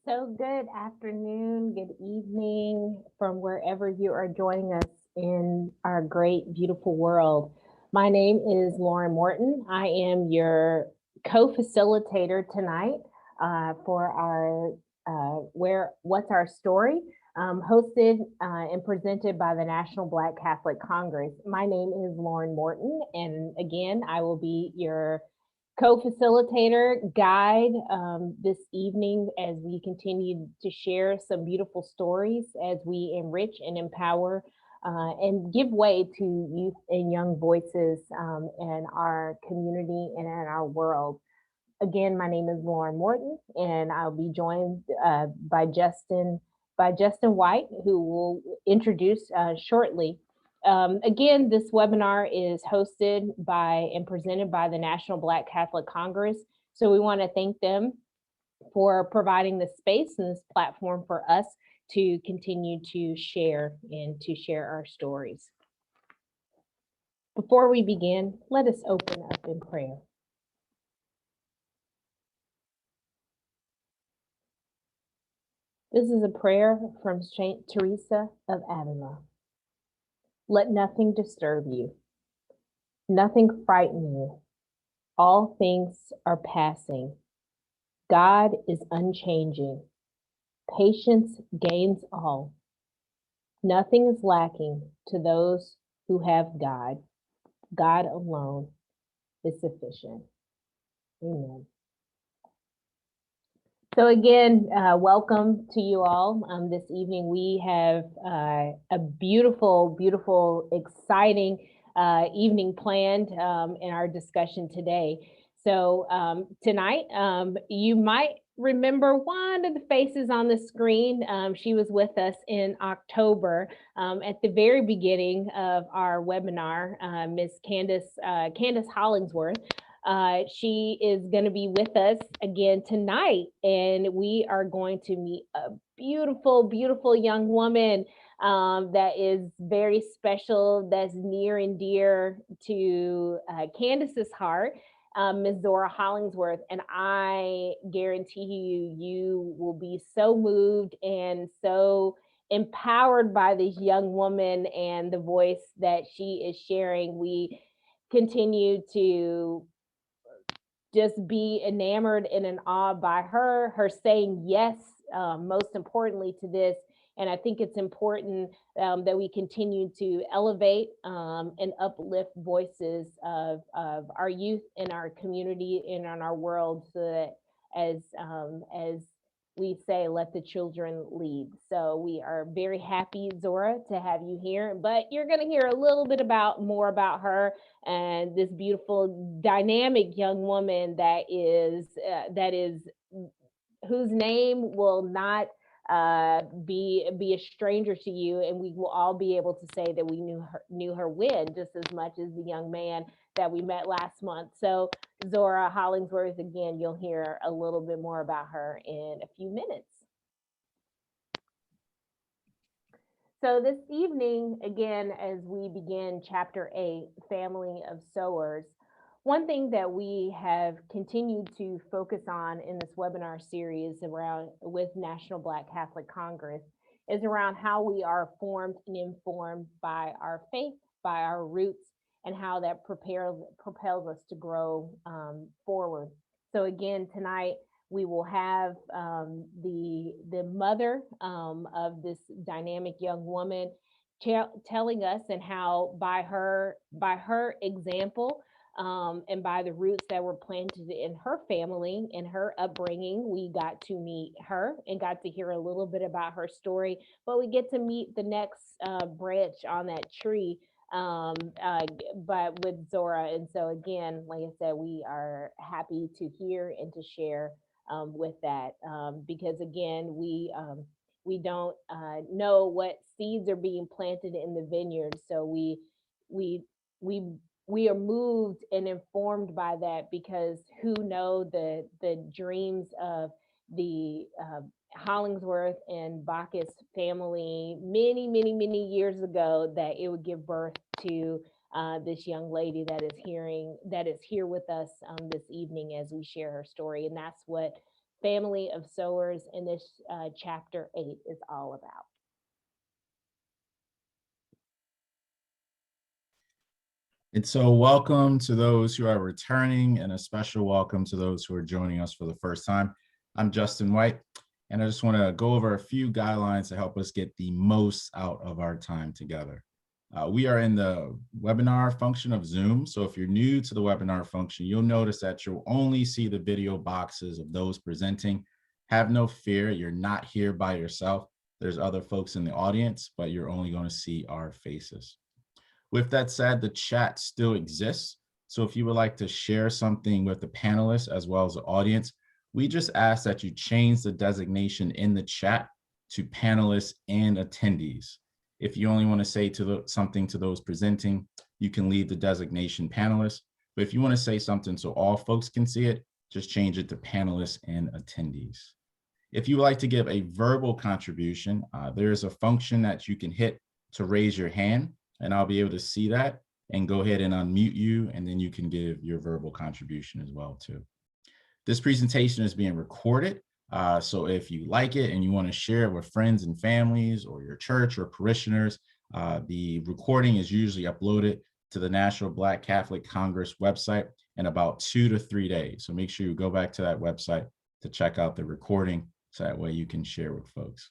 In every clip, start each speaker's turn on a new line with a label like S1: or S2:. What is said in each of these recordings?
S1: So good afternoon, good evening from wherever you are joining us in our great, beautiful world. My name is Lauren Morton. I am your co-facilitator tonight for our Where What's Our Story, hosted and presented by the National Black Catholic Congress. My name is Lauren Morton, and again, I will be your co-facilitator guide this evening as we continue to share some beautiful stories as we enrich and empower and give way to youth and young voices in our community and in our world. Again, my name is Lauren Morton, and I'll be joined by Justin White, who will introduce shortly. Again, this webinar is hosted by and presented by the National Black Catholic Congress. So we want to thank them for providing the space and this platform for us to continue to share and to share our stories. Before we begin, let us open up in prayer. This is a prayer from Saint Teresa of Avila. Let nothing disturb you, nothing frighten you. All things are passing. God is unchanging. Patience gains all. Nothing is lacking to those who have God. God alone is sufficient. Amen. So again, welcome to you all. This evening we have a beautiful, beautiful, exciting evening planned in our discussion today. So tonight, you might remember one of the faces on the screen. She was with us in October at the very beginning of our webinar, Miss Candace Hollingsworth. She is going to be with us again tonight, and we are going to meet a beautiful, beautiful young woman that is very special, that's near and dear to Candace's heart, Ms. Zora Hollingsworth. And I guarantee you will be so moved and so empowered by this young woman and the voice that she is sharing. We continue to just be enamored and in awe by her saying yes, most importantly to this. And I think it's important that we continue to elevate and uplift voices of our youth in our community and in our world, so that as we say, let the children lead. So we are very happy, Zora, to have you here. But you're going to hear a little bit more about her and this beautiful, dynamic young woman that is whose name will not be a stranger to you, and we will all be able to say that we knew her when, just as much as the young man that we met last month. So Zora Hollingsworth, again, you'll hear a little bit more about her in a few minutes. So this evening, again, as we begin Chapter 8, Family of Sowers, one thing that we have continued to focus on in this webinar series around with National Black Catholic Congress is around how we are formed and informed by our faith, by our roots, and how that propels us to grow forward. So again, tonight, we will have the mother of this dynamic young woman telling us, and how by her example and by the roots that were planted in her family and her upbringing, we got to meet her and got to hear a little bit about her story. But we get to meet the next branch on that tree, but with Zora. And so again, like I said, we are happy to hear and to share with that, because again, we don't know what seeds are being planted in the vineyard. So we we we are moved and informed by that, because who know the dreams of the Hollingsworth and Bacchus family many years ago, that it would give birth to this young lady that is here with us this evening as we share her story. And that's what family of Sowers and this chapter 8 is all about.
S2: And so welcome to those who are returning, and a special welcome to those who are joining us for the first time. I'm Justin White, and I just want to go over a few guidelines to help us get the most out of our time together. We are in the webinar function of Zoom, so if you're new to the webinar function, you'll notice that you'll only see the video boxes of those presenting. Have no fear, you're not here by yourself. There's other folks in the audience, but you're only going to see our faces. With that said, the chat still exists. So if you would like to share something with the panelists as well as the audience, we just ask that you change the designation in the chat to panelists and attendees. If you only want to say something to those presenting, you can leave the designation panelists. But if you want to say something so all folks can see it, just change it to panelists and attendees. If you would like to give a verbal contribution, there is a function that you can hit to raise your hand, and I'll be able to see that and go ahead and unmute you, and then you can give your verbal contribution as well too. This presentation is being recorded, so if you like it and you want to share it with friends and families or your church or parishioners, the recording is usually uploaded to the National Black Catholic Congress website in about 2 to 3 days. So make sure you go back to that website to check out the recording, so that way you can share with folks.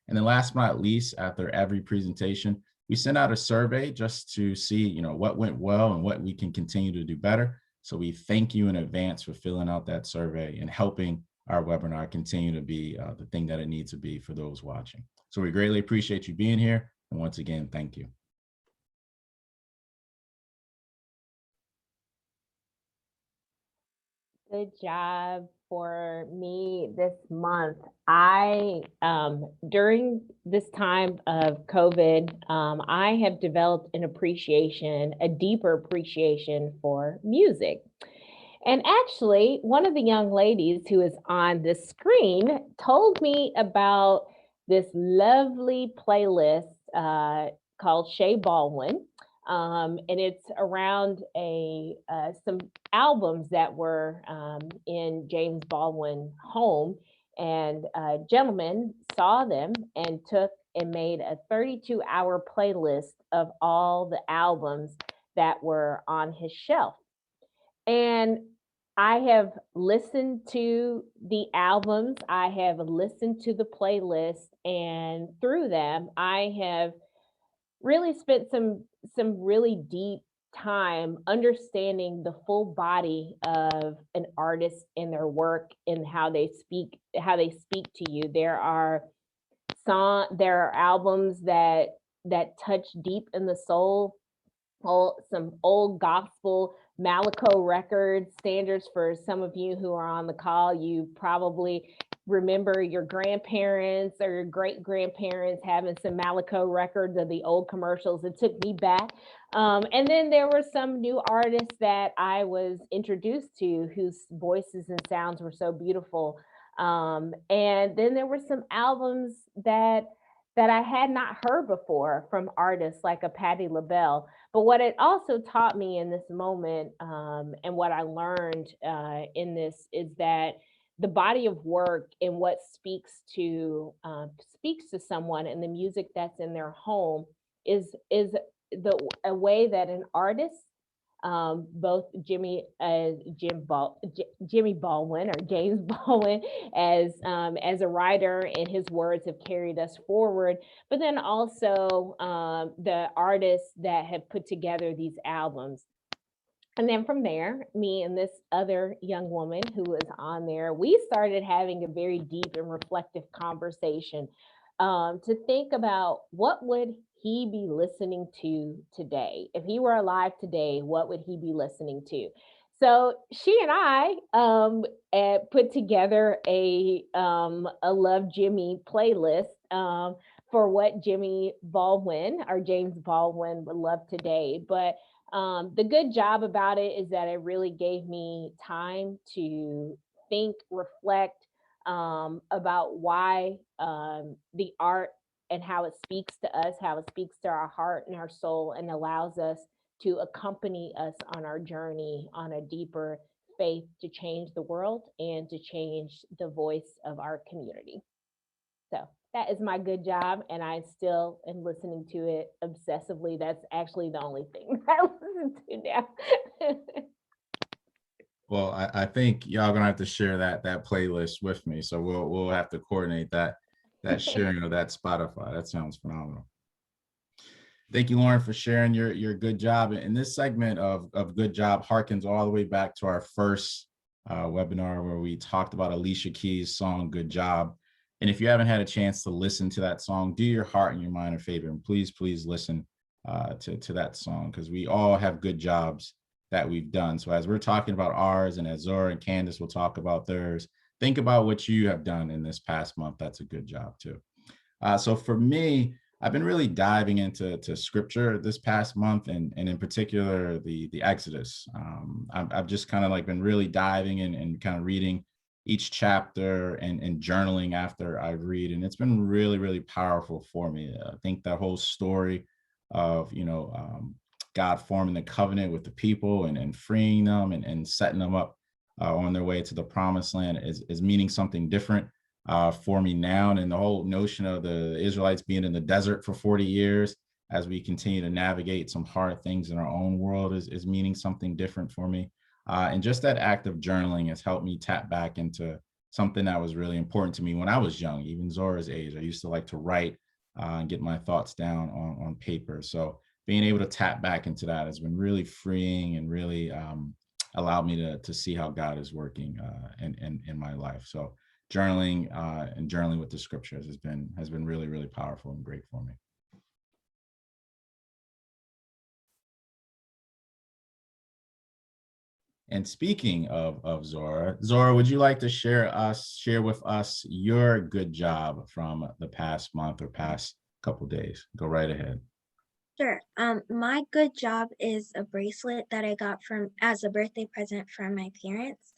S2: And then last but not least, after every presentation, we send out a survey just to see, what went well and what we can continue to do better. So we thank you in advance for filling out that survey and helping our webinar continue to be the thing that it needs to be for those watching. So we greatly appreciate you being here. And once again, thank you.
S1: Good job for me this month. I, during this time of COVID, I have developed a deeper appreciation for music. And actually, one of the young ladies who is on the screen told me about this lovely playlist called Shea Baldwin. And it's around some albums that were in James Baldwin's home. And a gentleman saw them and made a 32-hour playlist of all the albums that were on his shelf. And I have listened to the albums, I have listened to the playlist, and through them, I have really spent some really deep time understanding the full body of an artist and their work and how they speak to you. There are albums that touch deep in the soul. Some old gospel Malaco records, standards. For some of you who are on the call, you probably remember your grandparents or your great grandparents having some Malaco records of the old commercials. It took me back. And then there were some new artists that I was introduced to whose voices and sounds were so beautiful. And then there were some albums that I had not heard before from artists like a Patti LaBelle. But what it also taught me in this moment, and what I learned in this, is that the body of work and what speaks to someone and the music that's in their home is a way that an artist, both Jimmy Baldwin or James Baldwin as a writer, and his words have carried us forward, but then also the artists that have put together these albums. And then from there, me and this other young woman who was on there, we started having a very deep and reflective conversation to think about what would he be listening to today? If he were alive today, what would he be listening to? So she and I put together a Love Jimmy playlist for what Jimmy Baldwin or James Baldwin would love today. But the good job about it is that it really gave me time to think, reflect about why the art and how it speaks to us, how it speaks to our heart and our soul, and allows us to accompany us on our journey on a deeper faith to change the world and to change the voice of our community. So that is my good job, and I still am listening to it obsessively. That's actually the only thing I listen to now.
S2: Well, I think y'all gonna have to share that playlist with me. So we'll have to coordinate that sharing of that Spotify. That sounds phenomenal. Thank you, Lauren, for sharing your good job. And this segment of good job harkens all the way back to our first webinar where we talked about Alicia Keys' song "Good Job." And if you haven't had a chance to listen to that song, do your heart and your mind a favor, and please listen to that song, because we all have good jobs that we've done. So as we're talking about ours, and as Zora and Candace will talk about theirs, think about what you have done in this past month. That's a good job too. So for me, I've been really diving into scripture this past month, and in particular the Exodus. I've just kind of like been really diving in and kind of reading each chapter and journaling after I read, and it's been really powerful for me. I think that whole story of God forming the covenant with the people and freeing them and setting them up on their way to the promised land is meaning something different for me now. And the whole notion of the Israelites being in the desert for 40 years as we continue to navigate some hard things in our own world is meaning something different for me. And just that act of journaling has helped me tap back into something that was really important to me when I was young, even Zora's age. I used to like to write and get my thoughts down on paper. So being able to tap back into that has been really freeing and really allowed me to see how God is working in my life. So journaling and journaling with the scriptures has been really powerful and great for me. And speaking of Zora, would you like to share with us your good job from the past month or past couple days? Go right ahead.
S3: Sure. My good job is a bracelet that I got as a birthday present from my parents.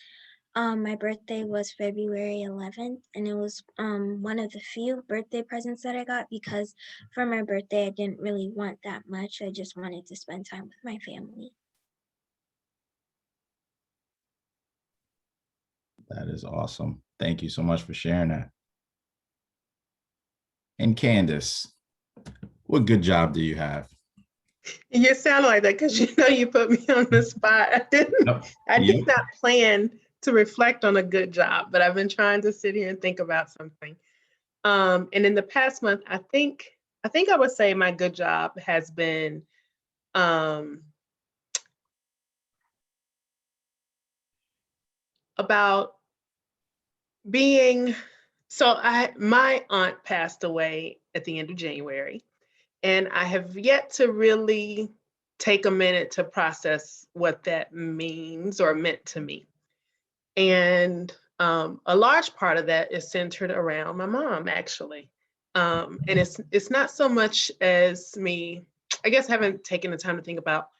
S3: My birthday was February 11th, and it was one of the few birthday presents that I got because for my birthday, I didn't really want that much. I just wanted to spend time with my family.
S2: That is awesome. Thank you so much for sharing that. And Candace, what good job do you have?
S4: You sound like that because you put me on the spot. I did not plan to reflect on a good job, but I've been trying to sit here and think about something. And in the past month, I think I would say my good job has been about being. So my aunt passed away at the end of January, and I have yet to really take a minute to process what that means or meant to me. And a large part of that is centered around my mom, actually. And it's not so much as me, I guess I haven't taken the time to think about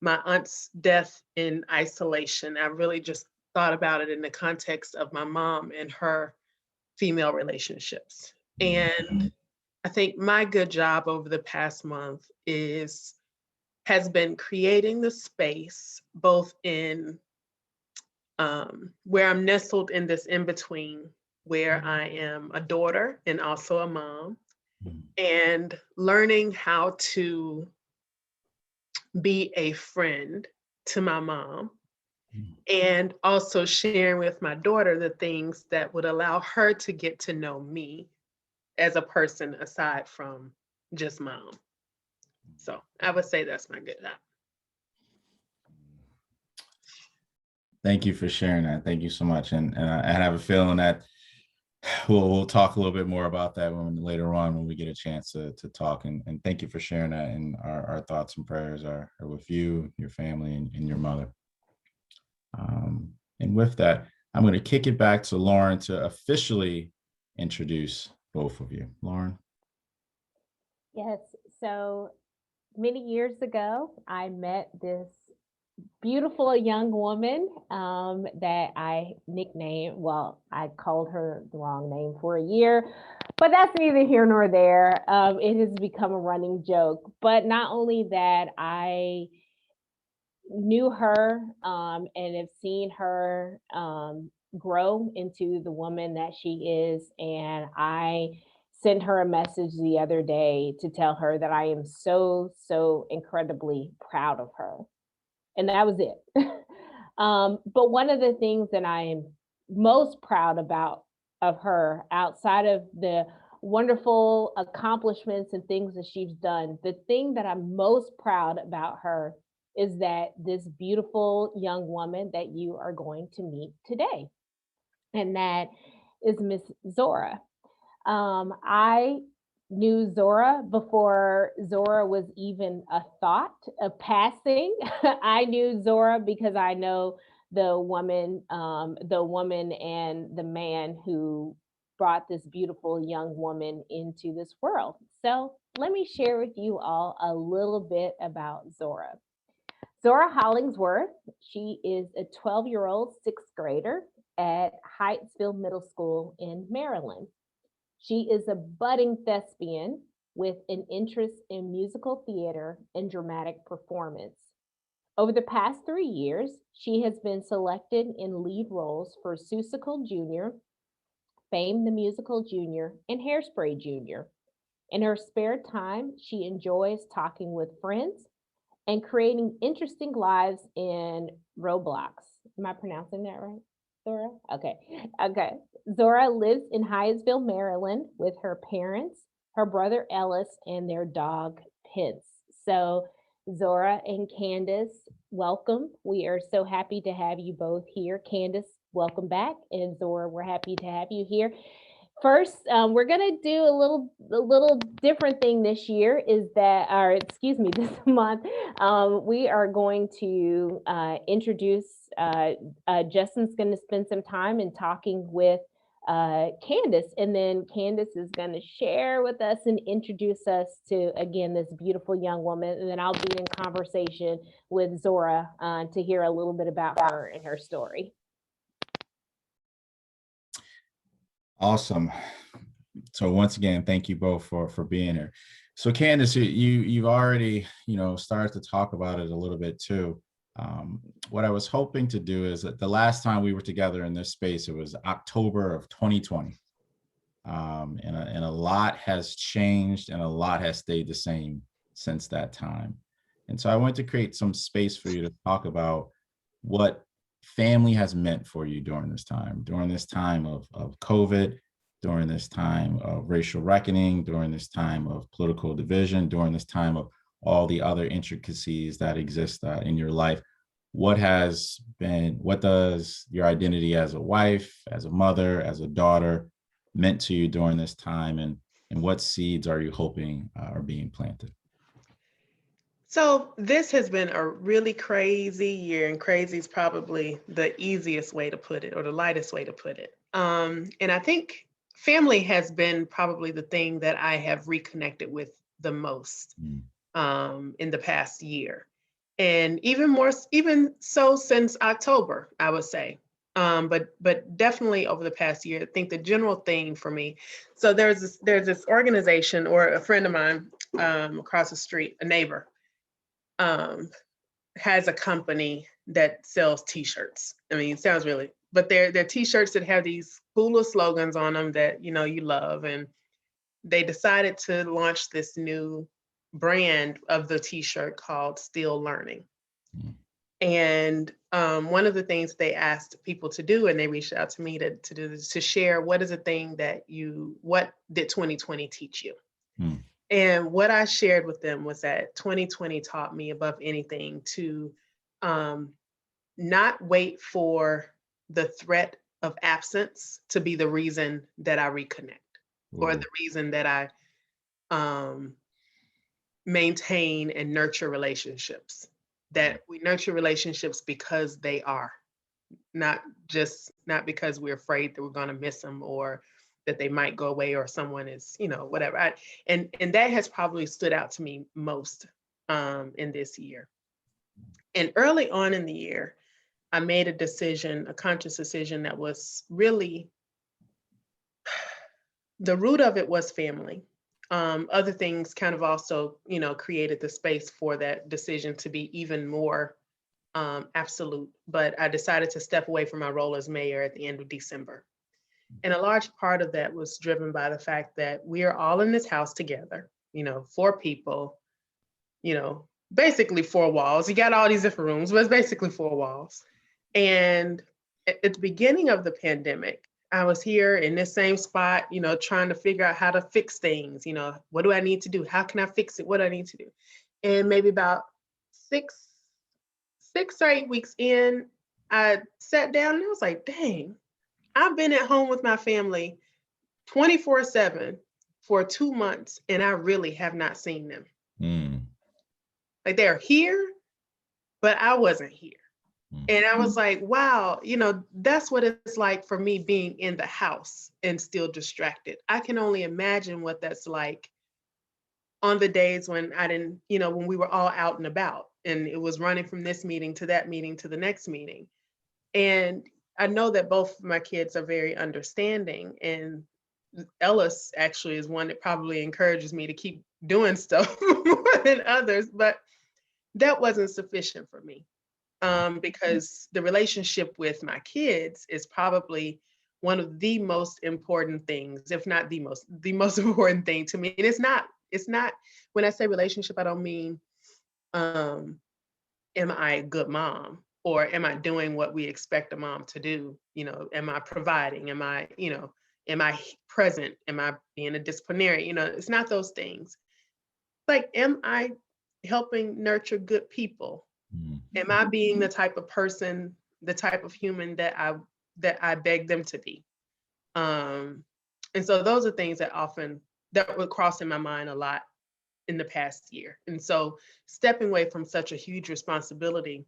S4: my aunt's death in isolation. I really just thought about it in the context of my mom and her female relationships. And I think my good job over the past month has been creating the space both in where I'm nestled in this in-between, where I am a daughter and also a mom, and learning how to be a friend to my mom, and also sharing with my daughter the things that would allow her to get to know me as a person aside from just mom. So I would say that's my good job.
S2: Thank you for sharing that. Thank you so much. And I have a feeling that we'll talk a little bit more about that later on when we get a chance to talk. And thank you for sharing that. And our thoughts and prayers are with you, your family, and your mother. And with that, I'm going to kick it back to Lauren to officially introduce both of you. Lauren.
S1: Yes. So many years ago, I met this beautiful young woman that I nicknamed, well, I called her the wrong name for a year, but that's neither here nor there. It has become a running joke. But not only that, I knew her and have seen her grow into the woman that she is. And I sent her a message the other day to tell her that I am so, so incredibly proud of her. And that was it. But one of the things that I am most proud about of her, outside of the wonderful accomplishments and things that she's done, the thing that I'm most proud about her is that this beautiful young woman that you are going to meet today, and that is Miss Zora. I knew Zora before Zora was even a thought of passing. I knew Zora because I know the woman and the man who brought this beautiful young woman into this world. So let me share with you all a little bit about Zora. Zora Hollingsworth, she is a 12-year-old sixth grader at Hyattsville Middle School in Maryland. She is a budding thespian with an interest in musical theater and dramatic performance. Over the past 3 years, she has been selected in lead roles for Seussical Jr., Fame the Musical Jr., and Hairspray Jr. In her spare time, she enjoys talking with friends and creating interesting lives in Roblox. Am I pronouncing that right, Zora? Okay. Okay. Zora lives in Hyattsville, Maryland with her parents, her brother Ellis, and their dog Pince. So, Zora and Candace, welcome. We are so happy to have you both here. Candace, welcome back. And Zora, we're happy to have you here. First, we're gonna do a little different thing this year. Is that, or excuse me, this month, we are going to introduce. Justin's going to spend some time in talking with Candace, and then Candace is going to share with us and introduce us to, again, this beautiful young woman, and then I'll be in conversation with Zora to hear a little bit about her and her story.
S2: Awesome. So once again, thank you both for being here. So Candace, you've already, started to talk about it a little bit too. What I was hoping to do is that the last time we were together in this space, it was October of 2020. And a lot has changed and a lot has stayed the same since that time. And so I wanted to create some space for you to talk about what family has meant for you during this time of COVID, during this time of racial reckoning, during this time of political division, during this time of all the other intricacies that exist in your life. What does your identity as a wife, as a mother, as a daughter meant to you during this time, and what seeds are you hoping are being planted?
S4: So this has been a really crazy year, and crazy is probably the easiest way to put it, or the lightest way to put it. And I think family has been probably the thing that I have reconnected with the most in the past year. And even so since October, I would say. But definitely over the past year, I think the general theme for me. So there's this organization, or a friend of mine across the street, a neighbor, has a company that sells T-shirts. I mean, it sounds really, but they're T-shirts that have these cool little slogans on them that you love, and they decided to launch this new brand of the T-shirt called Still Learning. And one of the things they asked people to do, and they reached out to me to do this, to share what is a thing what did 2020 teach you? And what I shared with them was that 2020 taught me, above anything, to not wait for the threat of absence to be the reason that I reconnect, or the reason that I maintain and nurture relationships. That we nurture relationships because they are, not because we're afraid that we're going to miss them, or that they might go away, or someone is, whatever. And that has probably stood out to me most in this year. And early on in the year, I made a conscious decision that was really, the root of it was family. Other things kind of also, created the space for that decision to be even more absolute, but I decided to step away from my role as mayor at the end of December. And a large part of that was driven by the fact that we are all in this house together, 4 people, basically 4 walls. You got all these different rooms, but it's basically 4 walls. And at the beginning of the pandemic, I was here in this same spot, trying to figure out how to fix things. What do I need to do? How can I fix it? What do I need to do? And maybe about 6 or 8 weeks in, I sat down and I was like, dang, I've been at home with my family 24/7 for 2 months, and I really have not seen them. Like, they're here, but I wasn't here. And I was like, wow, that's what it's like for me being in the house and still distracted. I can only imagine what that's like on the days when I didn't, when we were all out and about and it was running from this meeting to that meeting to the next meeting. And I know that both of my kids are very understanding, and Ellis actually is one that probably encourages me to keep doing stuff more than others, but that wasn't sufficient for me. Because the relationship with my kids is probably one of the most important things, if not the most important thing to me. And it's not, when I say relationship, I don't mean, am I a good mom? Or am I doing what we expect a mom to do? Am I providing? Am I present? Am I being a disciplinarian? It's not those things. Like, am I helping nurture good people? Am I being the type of person, the type of human that I beg them to be? And so those are things that would cross in my mind a lot in the past year. And so stepping away from such a huge responsibility,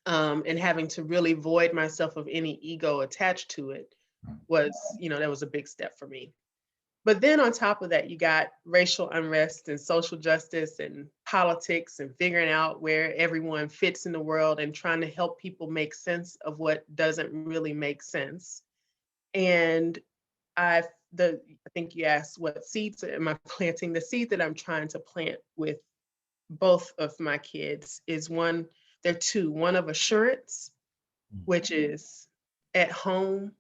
S4: and having to really void myself of any ego attached to it was, that was a big step for me. But then on top of that, you got racial unrest and social justice and politics and figuring out where everyone fits in the world and trying to help people make sense of what doesn't really make sense. And I think you asked what seeds am I planting? The seed that I'm trying to plant with both of my kids is they're 2, one of assurance, which is at home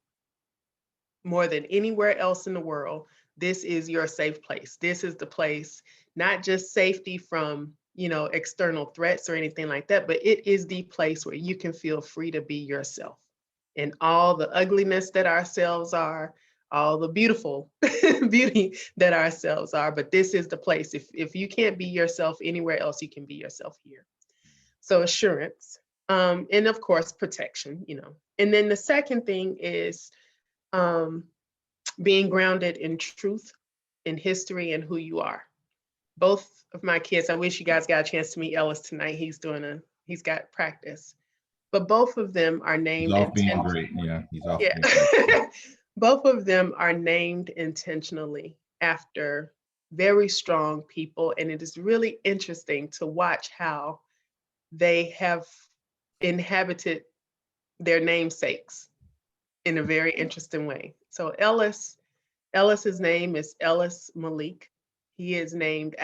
S4: more than anywhere else in the world. This is your safe place. This is the place, not just safety from, external threats or anything like that, but it is the place where you can feel free to be yourself and all the ugliness that ourselves are, all the beautiful beauty that ourselves are. But this is the place. If you can't be yourself anywhere else, you can be yourself here. So assurance, and of course, protection, And then the second thing is, being grounded in truth, in history, and who you are. Both of my kids, I wish you guys got a chance to meet Ellis tonight. He's got practice. But both of them are named.
S2: He's off being great. Yeah, he's off.
S4: Yeah. Both of them are named intentionally after very strong people. And it is really interesting to watch how they have inhabited their namesakes in a very interesting way. So Ellis's name is Ellis Malik. He is named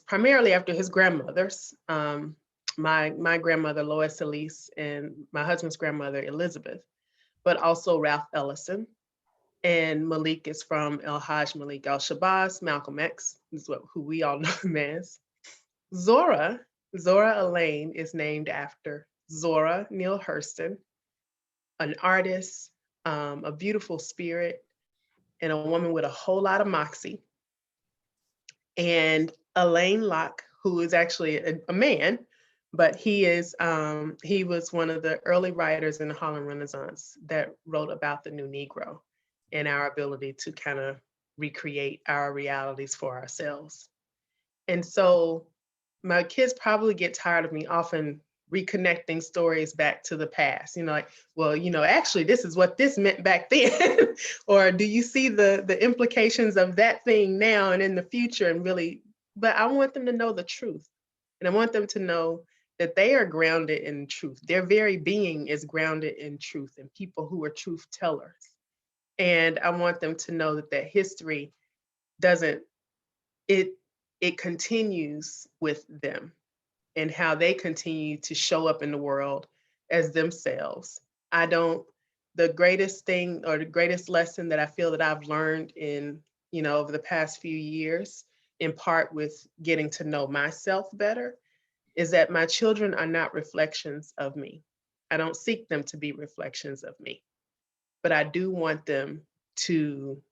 S4: primarily after his grandmothers. My grandmother, Lois Elise, and my husband's grandmother, Elizabeth, but also Ralph Ellison. And Malik is from El Hajj Malik al-Shabazz, Malcolm X, is who we all know him as. Zora Elaine is named after Zora Neale Hurston, an artist, a beautiful spirit, and a woman with a whole lot of moxie. And Alain Locke, who is actually a man, but he was one of the early writers in the Harlem Renaissance that wrote about the new Negro and our ability to kind of recreate our realities for ourselves. And so my kids probably get tired of me often reconnecting stories back to the past, actually, this is what this meant back then. Or do you see the implications of that thing now and in the future? And really, but I want them to know the truth. And I want them to know that they are grounded in truth. Their very being is grounded in truth and people who are truth tellers. And I want them to know that history it continues with them. and how they continue to show up in the world as themselves. The greatest thing or the greatest lesson that I feel that I've learned in, over the past few years, in part with getting to know myself better, is that my children are not reflections of me. I don't seek them to be reflections of me, but I do want them to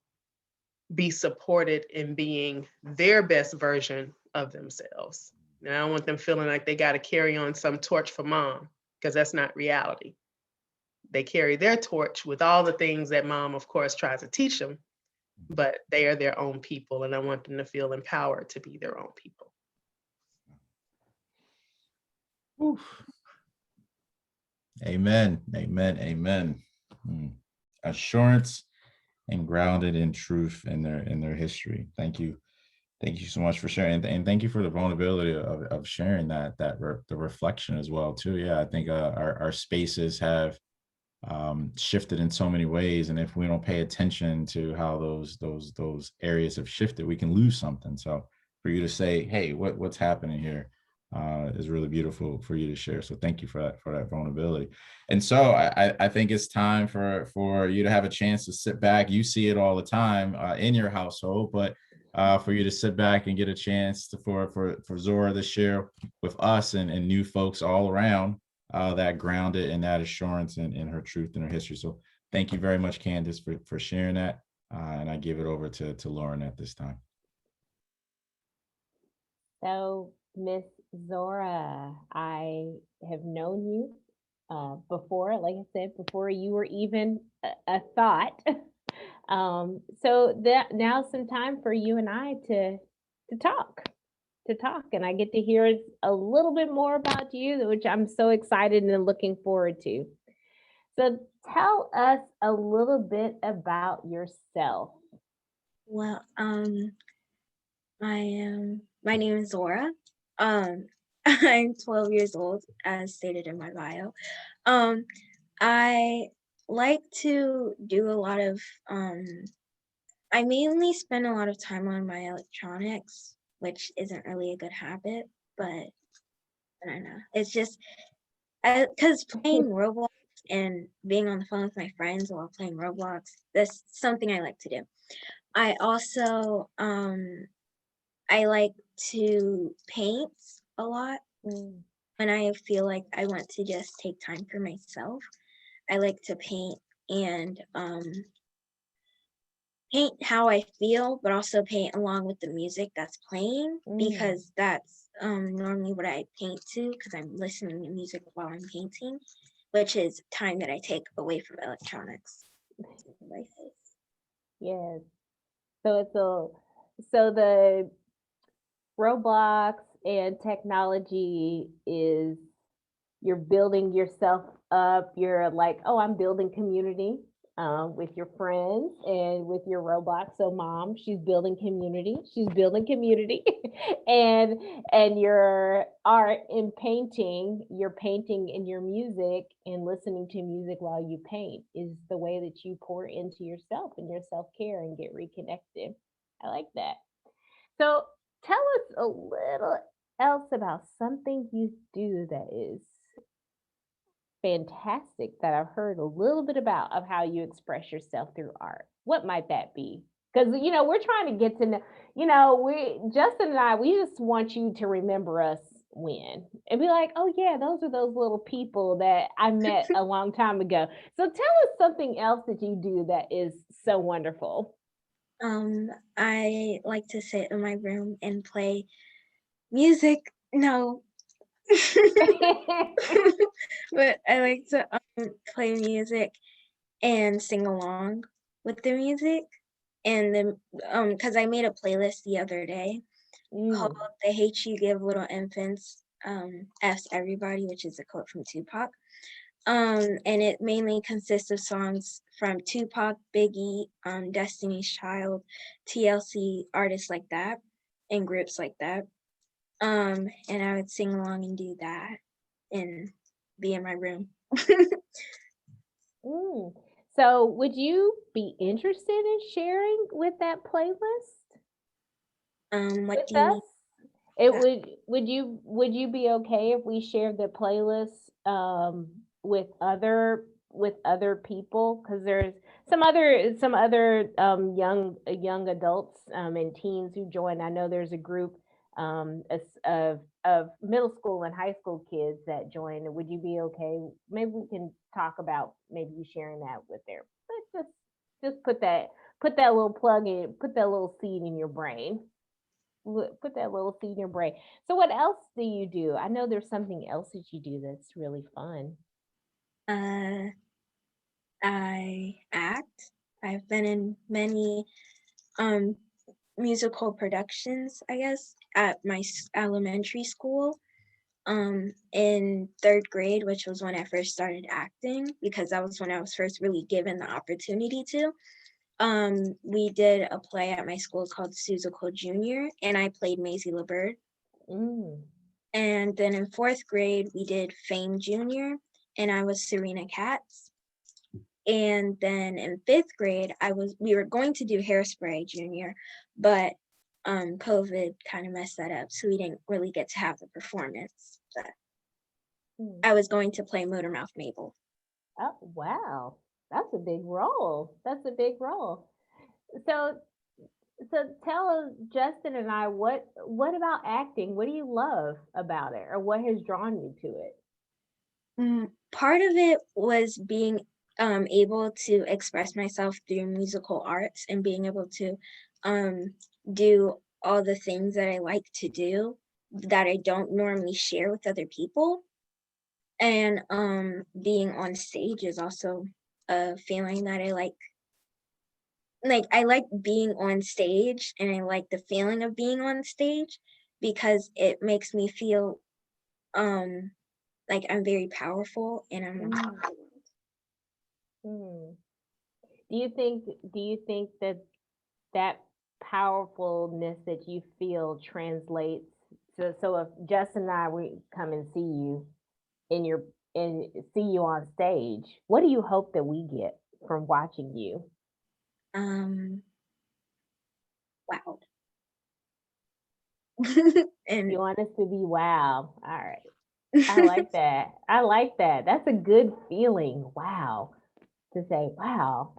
S4: be supported in being their best version of themselves. And I don't want them feeling like they got to carry on some torch for mom, because that's not reality. They carry their torch with all the things that mom, of course, tries to teach them, but they are their own people, and I want them to feel empowered to be their own people.
S2: Oof. Amen. Amen. Amen. Assurance and grounded in truth in their history. Thank you. Thank you so much for sharing, and thank you for the vulnerability of sharing the reflection as well too. Yeah, I think our spaces have shifted in so many ways, and if we don't pay attention to how those areas have shifted, we can lose something. So for you to say, hey, what's happening here, is really beautiful for you to share. So thank you for that vulnerability. And so I think it's time for you to have a chance to sit back. You see it all the time in your household, but for you to sit back and get a chance for Zora to share with us and new folks all around that grounded in that assurance in her truth and her history. So thank you very much, Candace, for sharing that. And I give it over to Lauren at this time.
S1: So, Miss Zora, I have known you before, like I said, before you were even a thought. So now's some time for you and I to talk. And I get to hear a little bit more about you, which I'm so excited and looking forward to. So tell us a little bit about yourself.
S3: Well, my name is Zora. I'm 12 years old, as stated in my bio. I like to do a lot of, I mainly spend a lot of time on my electronics, which isn't really a good habit, but I don't know. It's just, because playing Roblox and being on the phone with my friends while playing Roblox, that's something I like to do. I also, I like to paint a lot. When I feel like I want to just take time for myself, I like to paint and paint how I feel, but also paint along with the music that's playing, because that's normally what I paint to, because I'm listening to music while I'm painting, which is time that I take away from electronics.
S1: Yes. So the Roblox and technology is, you're building yourself up. You're like, oh, I'm building community with your friends and with your Roblox. So mom, she's building community. and your art in painting, your painting and your music and listening to music while you paint is the way that you pour into yourself and your self-care and get reconnected. I like that. So tell us a little else about something you do that is fantastic, that I've heard a little bit about, of how you express yourself through art. What might that be? Because we're trying to get to know, Justin and I, we just want you to remember us when and be like, oh yeah, those are those little people that I met a long time ago. So tell us something else that you do that is so wonderful.
S3: I like to sit in my room and play music. No. But I like to play music and sing along with the music. And then because I made a playlist the other day called "The Hate You Give Little Infants F's Everybody," which is a quote from Tupac. And it mainly consists of songs from Tupac, Biggie, Destiny's Child, TLC, artists like that, and groups like that. And I would sing along and do that and be in my room.
S1: So would you be interested in sharing with that playlist?
S3: What
S1: with
S3: do you
S1: us?
S3: mean?
S1: It would you be okay if we shared the playlist with other people? Because there's some other young adults and teens who join. I know there's a group of middle school and high school kids that join. Would you be okay? Maybe we can talk about maybe you sharing that with their, but just put that little plug in, put that little seed in your brain. Put that little seed in your brain. So what else do you do? I know there's something else that you do that's really fun.
S3: Uh, I act. I've been in many um musical productions, I guess, at my elementary school. In third grade, which was when I first started acting, because that was when I was first really given the opportunity to. We did a play at my school called Susical Junior, and I played Maisie LeBird.
S1: Mm.
S3: And then in fourth grade, we did Fame Junior, and I was Serena Katz. And then in fifth grade, we were going to do Hairspray Junior, but COVID kind of messed that up, so we didn't really get to have the performance. But I was going to play Motormouth Mabel.
S1: Oh wow, that's a big role. That's a big role. So tell Justin and I what about acting? What do you love about it, or what has drawn you to it?
S3: Part of it was being able to express myself through musical arts and being able to do all the things that I like to do that I don't normally share with other people. And being on stage is also a feeling that I like. I like being on stage, and I like the feeling of being on stage because it makes me feel like I'm very powerful and I'm on top of the world.
S1: Do you think that powerfulness that you feel translates so if Justin and I we come and see you in your and see you on stage, what do you hope that we get from watching you?
S3: Wow.
S1: And you want us to be wow. All right. I like that. I like that. That's a good feeling. Wow. To say, wow.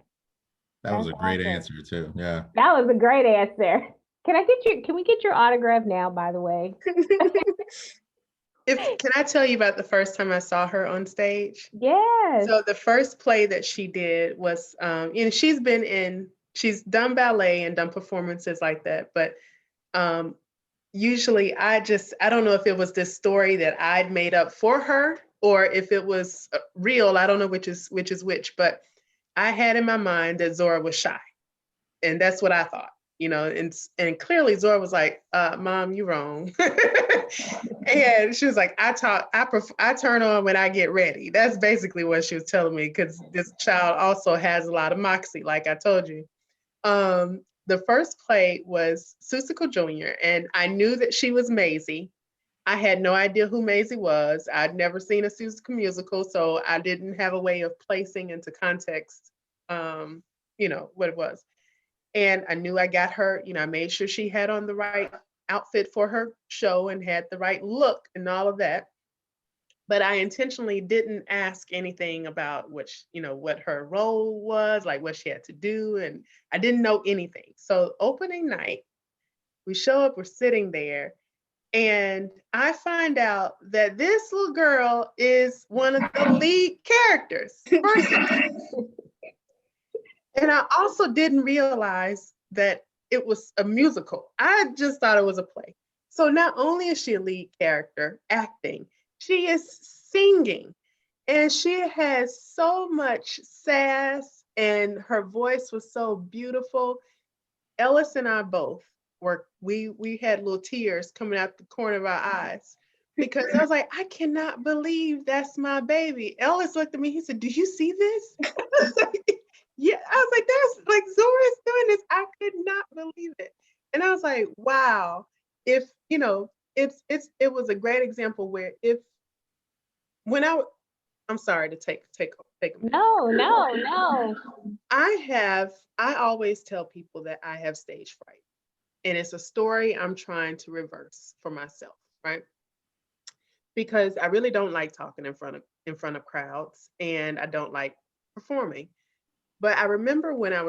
S2: That was
S1: That's
S2: a great
S1: awesome.
S2: answer too. Yeah.
S1: That was a great answer. Can we get your autograph now, by the way?
S4: Can I tell you about the first time I saw her on stage?
S1: Yes.
S4: So the first play that she did was, she's done ballet and done performances like that, but usually I don't know if it was this story that I'd made up for her or if it was real. I don't know which is which, but I had in my mind that Zora was shy, and that's what I thought, and clearly Zora was like, Mom, you wrong. And she was like, I turn on when I get ready. That's basically what she was telling me, because this child also has a lot of moxie, like I told you. The first play was Susical Junior, and I knew that she was Maisie. I had no idea who Maisie was. I'd never seen a Susical musical, so I didn't have a way of placing into context, what it was. And I knew I got her, I made sure she had on the right outfit for her show and had the right look and all of that. But I intentionally didn't ask anything about what her role was, like what she had to do. And I didn't know anything. So opening night, we show up, we're sitting there, and I find out that this little girl is one of the lead characters. And I also didn't realize that it was a musical. I just thought it was a play. So not only is she a lead character acting, she is singing. And she has so much sass, and her voice was so beautiful. Ellis and I both we had little tears coming out the corner of our eyes, because I was like, I cannot believe that's my baby. Ellis looked at me, he said, do you see this? Yeah, I was like, that's like Zora's doing this. I could not believe it. And I was like, wow, if it was a great example where I'm sorry to take a minute.
S1: No.
S4: I always tell people that I have stage fright. And it's a story I'm trying to reverse for myself, right? Because I really don't like talking in front of crowds, and I don't like performing. But I remember when I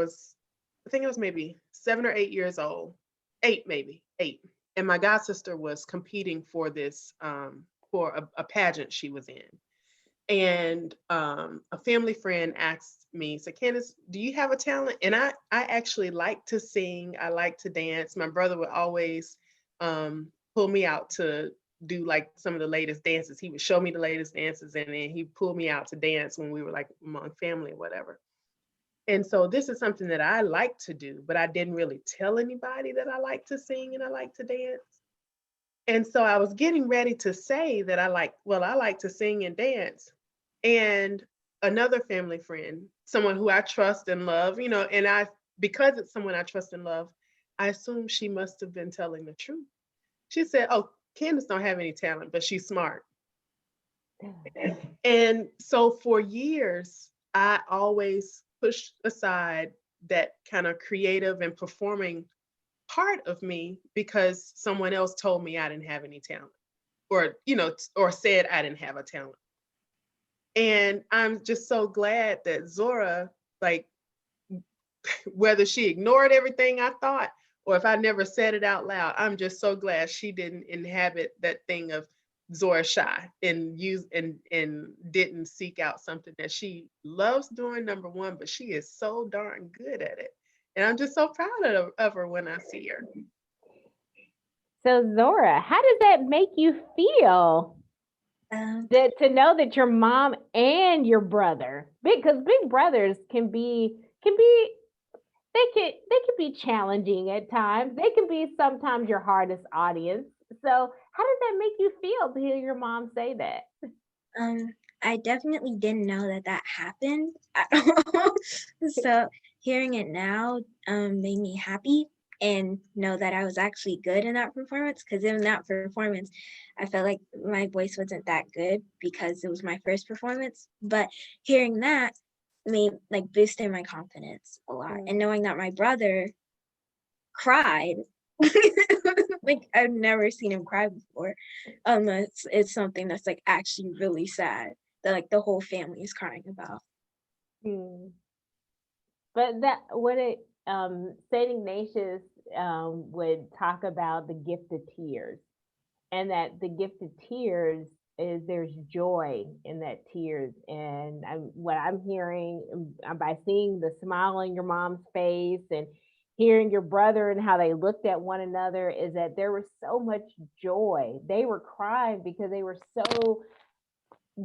S4: think I was maybe 7 or 8 years old, eight maybe, eight. And my god sister was competing for this, for a pageant she was in. And a family friend asked me, so Candace, do you have a talent? And I actually like to sing. I like to dance. My brother would always pull me out to do like some of the latest dances. He would show me the latest dances, and then he pulled me out to dance when we were like among family or whatever. And so this is something that I like to do, but I didn't really tell anybody that I like to sing and I like to dance. And so I was getting ready to say that I like to sing and dance. And another family friend, someone who I trust and love, because it's someone I trust and love, I assume she must have been telling the truth. She said, "Oh, Candace don't have any talent, but she's smart." And so for years, I always pushed aside that kind of creative and performing part of me because someone else told me I didn't have any talent, or said I didn't have a talent. And I'm just so glad that Zora, like, whether she ignored everything I thought or if I never said it out loud, I'm just so glad she didn't inhabit that thing of Zora shy and didn't seek out something that she loves doing, number one, but she is so darn good at it. And I'm just so proud of her when I see her.
S1: So Zora, how does that make you feel? To know that your mom and your brother, because big brothers can be they can be challenging at times. They can be sometimes your hardest audience. So how does that make you feel to hear your mom say that?
S3: I definitely didn't know that happened. So hearing it now made me happy and know that I was actually good in that performance, because in that performance, I felt like my voice wasn't that good because it was my first performance. But hearing that made boosted my confidence a lot. And knowing that my brother cried, like I've never seen him cry before. It's something that's actually really sad that the whole family is crying about.
S1: But that what it St. Ignatius would talk about the gift of tears, and that the gift of tears is there's joy in that tears. And what I'm hearing by seeing the smile on your mom's face and hearing your brother and how they looked at one another is that there was so much joy. They were crying because they were so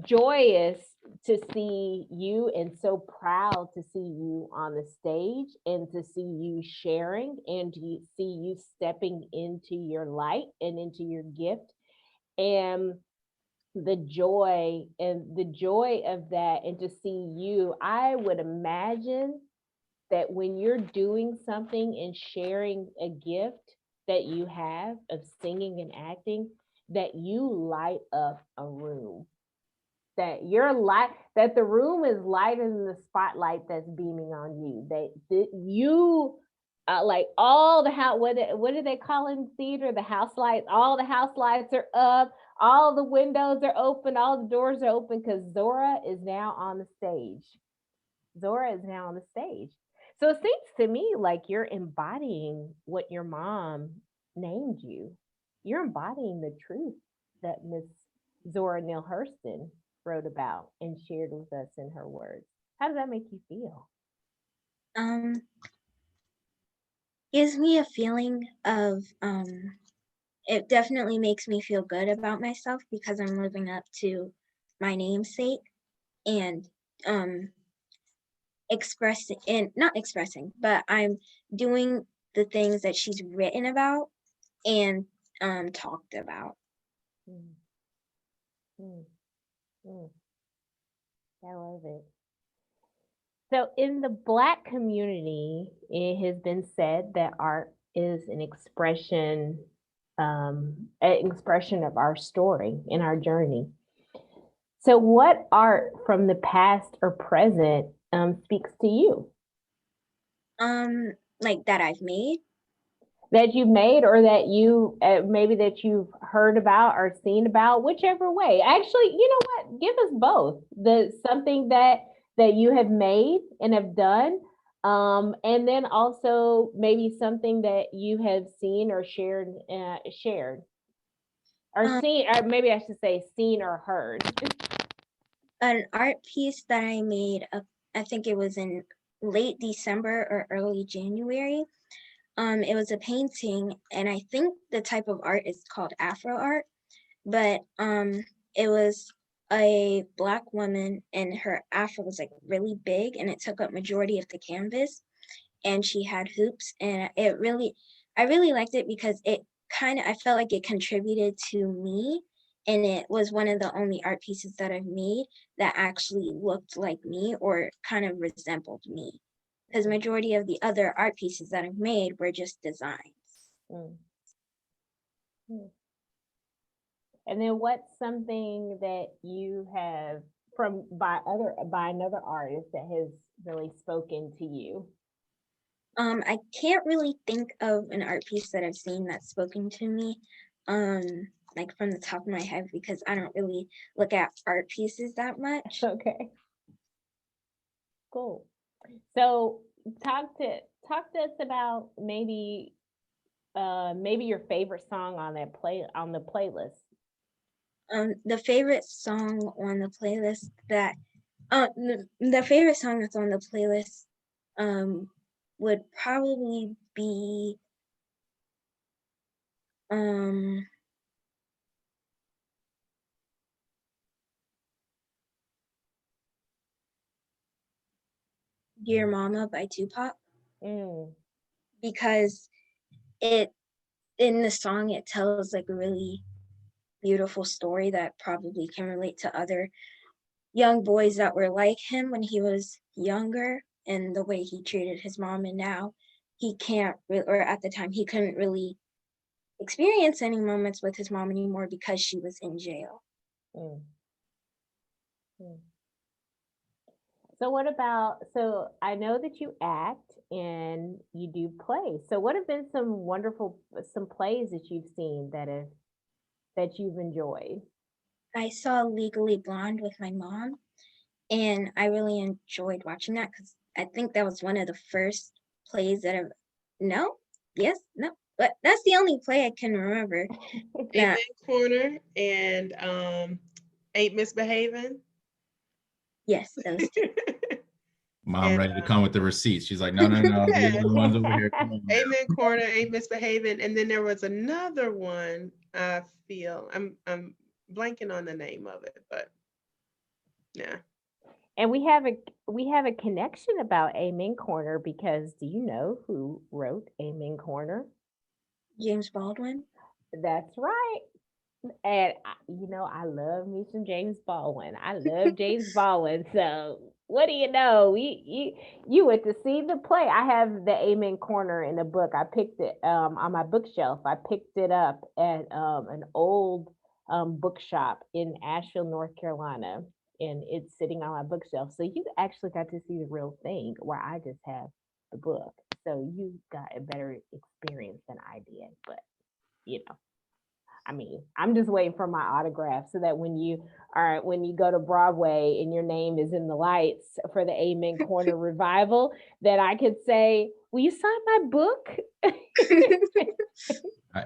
S1: joyous to see you and so proud to see you on the stage and to see you sharing and to see you stepping into your light and into your gift. And the joy of that, and to see you, I would imagine that when you're doing something and sharing a gift that you have of singing and acting, that you light up a room, that the room is lighter than the spotlight that's beaming on you, that you like all the house, what do they call in theater, the house lights, all the house lights are up, all the windows are open, all the doors are open, because Zora is now on the stage. So it seems to me like you're embodying what your mom named you. You're embodying the truth that Miss Zora Neale Hurston wrote about and shared with us in her words. How does that make you feel?
S3: Gives me a feeling of it definitely makes me feel good about myself because I'm living up to my namesake and not expressing, but I'm doing the things that she's written about and talked about.
S1: I love it. So in the Black community, it has been said that art is an expression of our story and our journey. So what art from the past or present speaks to you?
S3: Like that I've made?
S1: that you've made, or that you maybe that you've heard about or seen about, whichever way. Actually, you know what? Give us both. The something that you have made and have done, and then also maybe something that you have seen or shared or
S3: Um,
S1: seen, or maybe I should say seen or heard.
S3: an art piece that I made, I think it was in late December or early January. It was a painting, and I think the type of art is called Afro art, but it was a Black woman, and her afro was like really big, and it took up majority of the canvas, and she had hoops, and I really liked it because I felt like it contributed to me, and it was one of the only art pieces that I've made that actually looked like me or kind of resembled me, because majority of the other art pieces that I've made were just designs.
S1: Mm. Mm. And then what's something that you have by another artist that has really spoken to you?
S3: I can't really think of an art piece that I've seen that's spoken to me, um, like from the top of my head, because I don't really look at art pieces that much.
S1: Okay, cool. So talk to us about maybe your favorite song on the playlist.
S3: The favorite song on the playlist that the favorite song that's on the playlist um would probably be um Dear Mama by Tupac,
S1: Mm,
S3: because it in the song it tells like a really beautiful story that probably can relate to other young boys that were like him when he was younger, and the way he treated his mom, and now he can't or at the time he couldn't really experience any moments with his mom anymore because she was in jail.
S1: mm, mm. So what about, so I know that you act and you do plays. So what have been some plays that you've seen that you've enjoyed?
S3: I saw Legally Blonde with my mom, and I really enjoyed watching that because I think that was one of the first plays that I've no, yes, no, but that's the only play I can remember.
S4: Amen
S3: That
S4: Corner and Ain't Misbehaving.
S3: yes, those two.
S2: Mom
S4: And
S2: ready to come with the receipts. She's like, no, no, no, these are
S4: yes,
S2: the ones over here. Come on now.
S4: Amen Corner, Ain't Misbehaving. And then there was another one, I feel. I'm blanking on the name of it, but yeah.
S1: And we have a connection about Amen Corner, because do you know who wrote Amen Corner?
S3: James Baldwin.
S1: That's right. And I love me some James Baldwin. I love James Baldwin. So what do you know? You went to see the play. I have the Amen Corner in a book. I picked it on my bookshelf. I picked it up at an old bookshop in Asheville, North Carolina, and it's sitting on my bookshelf. So you actually got to see the real thing, where I just have the book. So you got a better experience than I did. But you know. I mean, I'm just waiting for my autograph so that when you go to Broadway and your name is in the lights for the Amen Corner revival, that I could say, "Will you sign my book?"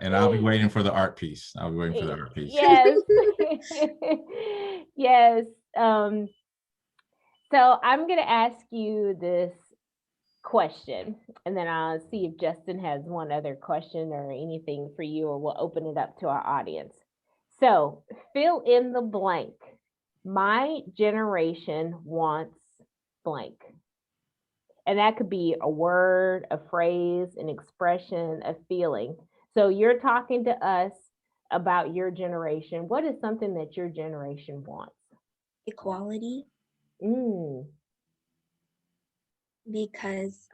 S2: And I'll be waiting for the art piece. I'll be waiting for the art piece.
S1: Yes. Yes. So I'm going to ask you this question, and then I'll see if Justin has one other question or anything for you, or we'll open it up to our audience. So fill in the blank. My generation wants blank. And that could be a word, a phrase, an expression, a feeling. So you're talking to us about your generation. What is something that your generation wants?
S3: Equality,
S1: Mm,
S3: because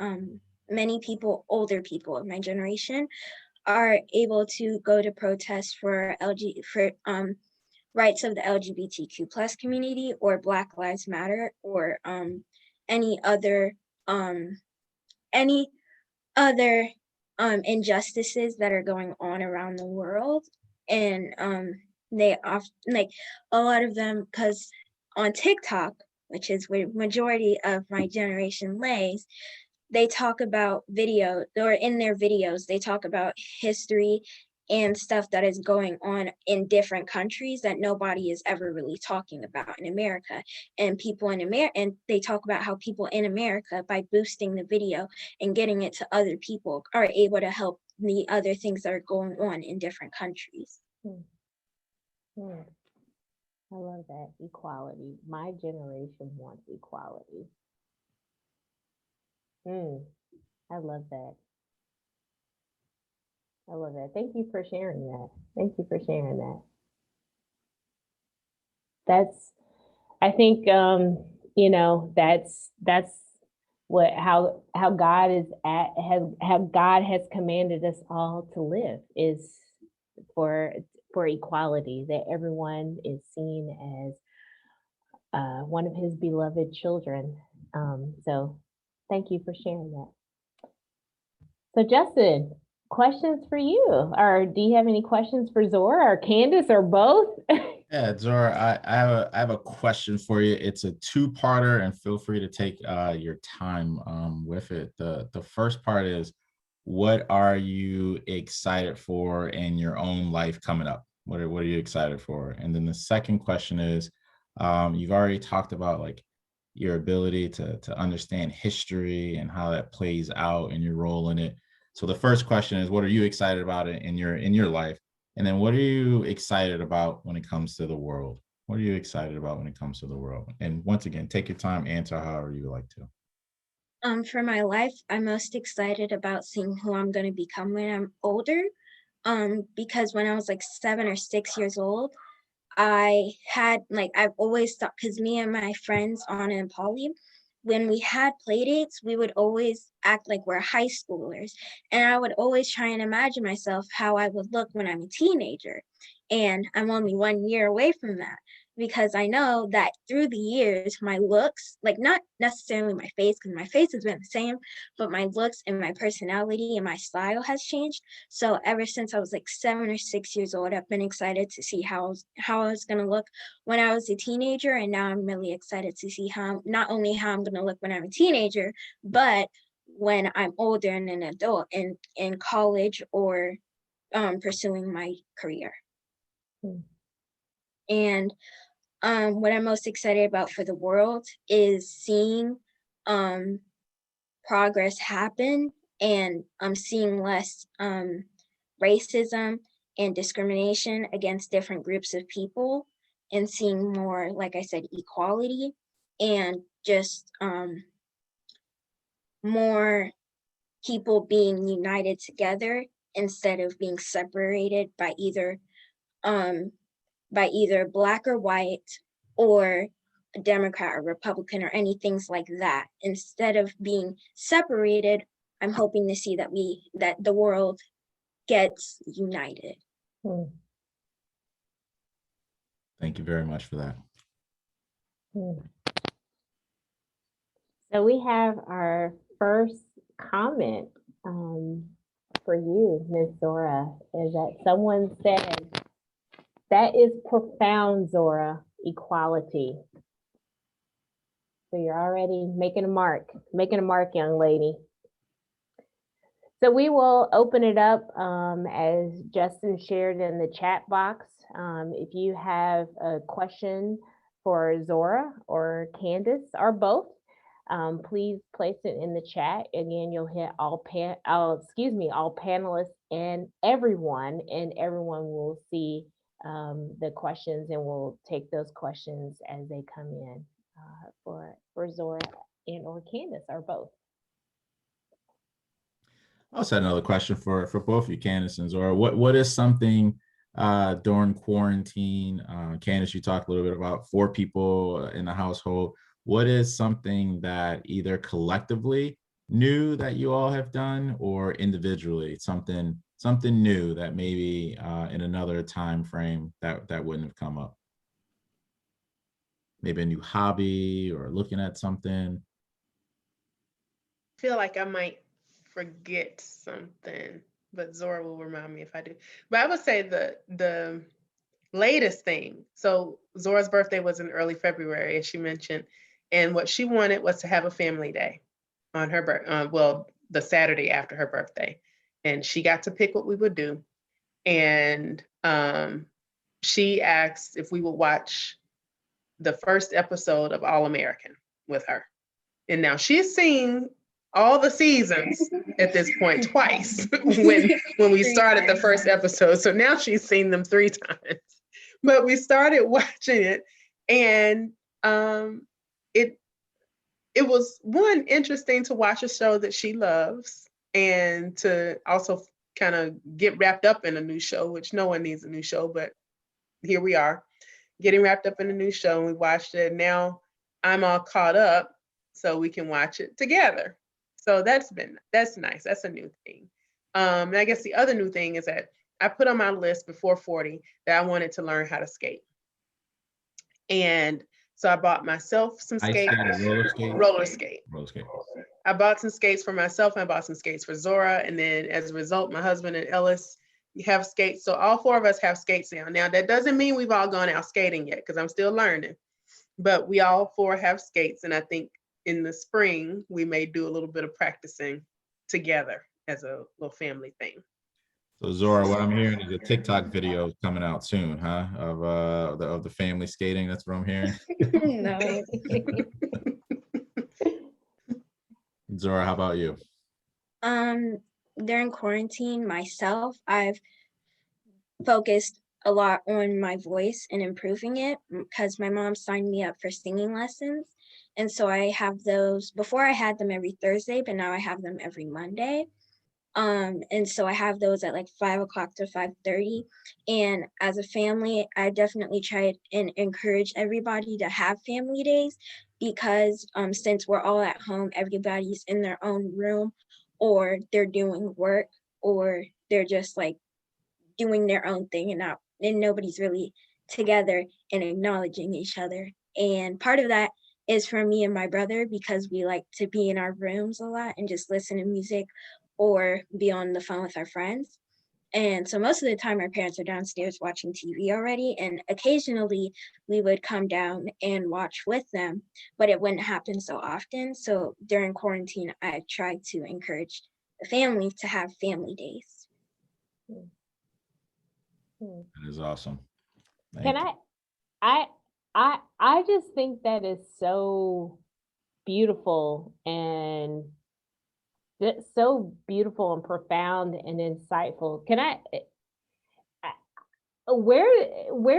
S3: many people, older people of my generation, are able to go to protests for rights of the LGBTQ plus community, or Black Lives Matter, or any other um any other injustices that are going on around the world. And they often, like, a lot of them, because on TikTok, which is where majority of my generation lays, they talk about video, or in their videos, they talk about history and stuff that is going on in different countries that nobody is ever really talking about in America. And people in America, and they talk about how people in America, by boosting the video and getting it to other people, are able to help the other things that are going on in different countries.
S1: I love that. Equality. My generation wants equality. I love that. I love that. Thank you for sharing that. Thank you for sharing that. I think, that's what, how God how God has commanded us all to live, is for equality, that everyone is seen as one of his beloved children. So thank you for sharing that. So Justin, questions for you, or do you have any questions for Zora or Candace, or both?
S2: Yeah, Zora, I have a question for you. It's a two-parter, and feel free to take your time with it. The first part is, what are you excited for in your own life coming up? What are you excited for? And then the second question is, you've already talked about like your ability to understand history and how that plays out and your role in it. So the first question is, what are you excited about in your life? And then what are you excited about when it comes to the world? What are you excited about when it comes to the world? And once again, take your time, answer however you like to.
S3: For my life, I'm most excited about seeing who I'm going to become when I'm older. Because when I was like 7 or 6 years old, I've always thought, because me and my friends, Anna and Polly, when we had play dates, we would always act like we're high schoolers. And I would always try and imagine myself how I would look when I'm a teenager. And I'm only 1 year away from that, because I know that through the years, my looks, like not necessarily my face, because my face has been the same, but my looks and my personality and my style has changed. So ever since I was like 7 or 6 years old, I've been excited to see how I was going to look when I was a teenager. And now I'm really excited to see not only how I'm going to look when I'm a teenager, but when I'm older and an adult and in college, or pursuing my career. And what I'm most excited about for the world is seeing progress happen, and seeing less racism and discrimination against different groups of people, and seeing more, like I said, equality, and just more people being united together instead of being separated by either black or white, or a Democrat or Republican, or any things like that. Instead of being separated, I'm hoping to see that the world gets united.
S2: Thank you very much for that.
S1: So we have our first comment for you, Ms. Zora, is that someone said, "That is profound, Zora, equality." So you're already making a mark, young lady. So we will open it up as Justin shared in the chat box. If you have a question for Zora or Candace or both, please place it in the chat. Again, you'll hit all panelists and everyone will see the questions, and we'll take those questions as they come in for Zora and or Candace or both.
S2: I also had another question for both of you, Candace and Zora. What is something during quarantine? Candace, you talked a little bit about 4 people in the household. What is something that either collectively new that you all have done, or individually something new that maybe in another time frame that wouldn't have come up? Maybe a new hobby or looking at something.
S4: I feel like I might forget something, but Zora will remind me if I do. But I would say the latest thing. So Zora's birthday was in early February, as she mentioned, and what she wanted was to have a family day on her the Saturday after her birthday, and she got to pick what we would do. And she asked if we would watch the first episode of All American with her. And now she's seen all the seasons at this point twice when we started the first episode. So now she's seen them 3 times. But we started watching it, and it was interesting to watch a show that she loves, and to also kind of get wrapped up in a new show, which no one needs a new show, but here we are getting wrapped up in a new show, and we watched it. Now I'm all caught up so we can watch it together. So that's nice. That's a new thing. And I guess the other new thing is that I put on my list before 40 that I wanted to learn how to skate. And so I bought myself some skates. Roller skate. I bought some skates for myself, and I bought some skates for Zora. And then as a result, my husband and Ellis have skates. So all 4 of us have skates now. Now that doesn't mean we've all gone out skating yet, because I'm still learning. But we all 4 have skates. And I think in the spring, we may do a little bit of practicing together as a little family thing.
S2: So Zora, what I'm hearing is a TikTok video coming out soon, huh? Of the family skating. That's what I'm hearing.
S3: No.
S2: Zora, how about you?
S3: During quarantine myself, I've focused a lot on my voice and improving it, because my mom signed me up for singing lessons. And so I have those. Before I had them every Thursday, but now I have them every Monday. And so I have those at like 5 o'clock to 5:30. And as a family, I definitely try and encourage everybody to have family days, because since we're all at home, everybody's in their own room, or they're doing work, or they're just like doing their own thing, and nobody's really together and acknowledging each other. And part of that is for me and my brother, because we like to be in our rooms a lot and just listen to music or be on the phone with our friends. And so most of the time our parents are downstairs watching TV already, and occasionally we would come down and watch with them, but it wouldn't happen so often. So during quarantine, I tried to encourage the family to have family days.
S2: That is awesome.
S1: I just think that is so beautiful, and that's so beautiful and profound and insightful. Where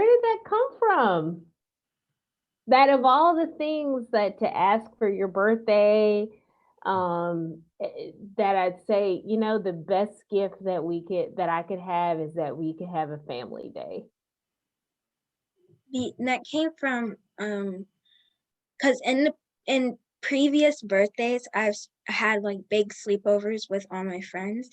S1: did that come from? That of all the things that to ask for your birthday, that I'd say, the best gift that I could have is that we could have a family day.
S3: That came from because in previous birthdays I've had like big sleepovers with all my friends,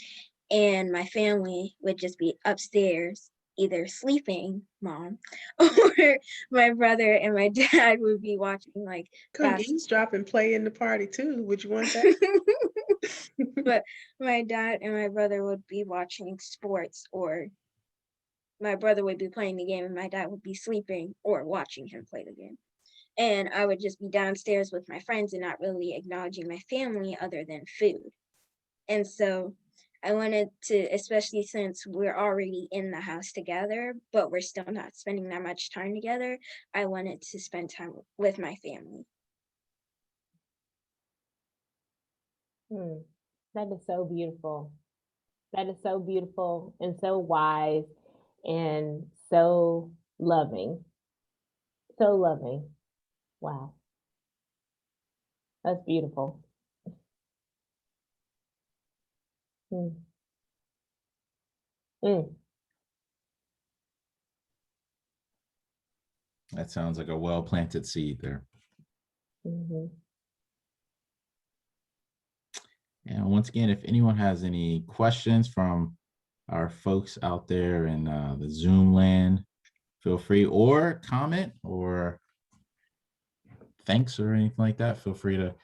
S3: and my family would just be upstairs either sleeping, mom, or my brother and my dad would be watching like
S4: come eavesdrop and play in the party too. Would you want that?
S3: But my dad and my brother would be watching sports, or my brother would be playing the game and my dad would be sleeping or watching him play the game. And I would just be downstairs with my friends and not really acknowledging my family other than food. And so I wanted to, especially since we're already in the house together, but we're still not spending that much time together, I wanted to spend time with my family.
S1: That is so beautiful. That is so beautiful and so wise and so loving. So loving. Wow. That's beautiful.
S2: That sounds like a well-planted seed there. And once again, if anyone has any questions from our folks out there in the Zoom land, feel free, or comment or thanks or anything like that, feel free to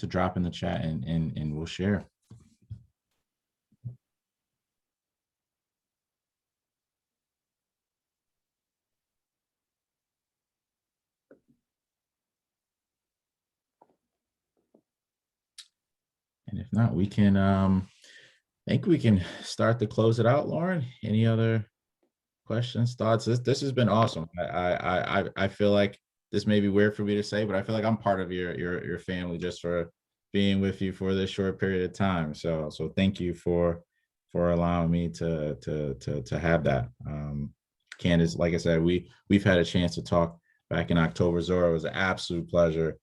S2: drop in the chat and we'll share. If not, we can, I think we can start to close it out. Lauren, any other questions, thoughts? This has been awesome. I feel like this may be weird for me to say, but I feel like I'm part of your family just for being with you for this short period of time. So thank you for allowing me to have that. Candace, like I said, we've had a chance to talk back in October. Zora, it was an absolute pleasure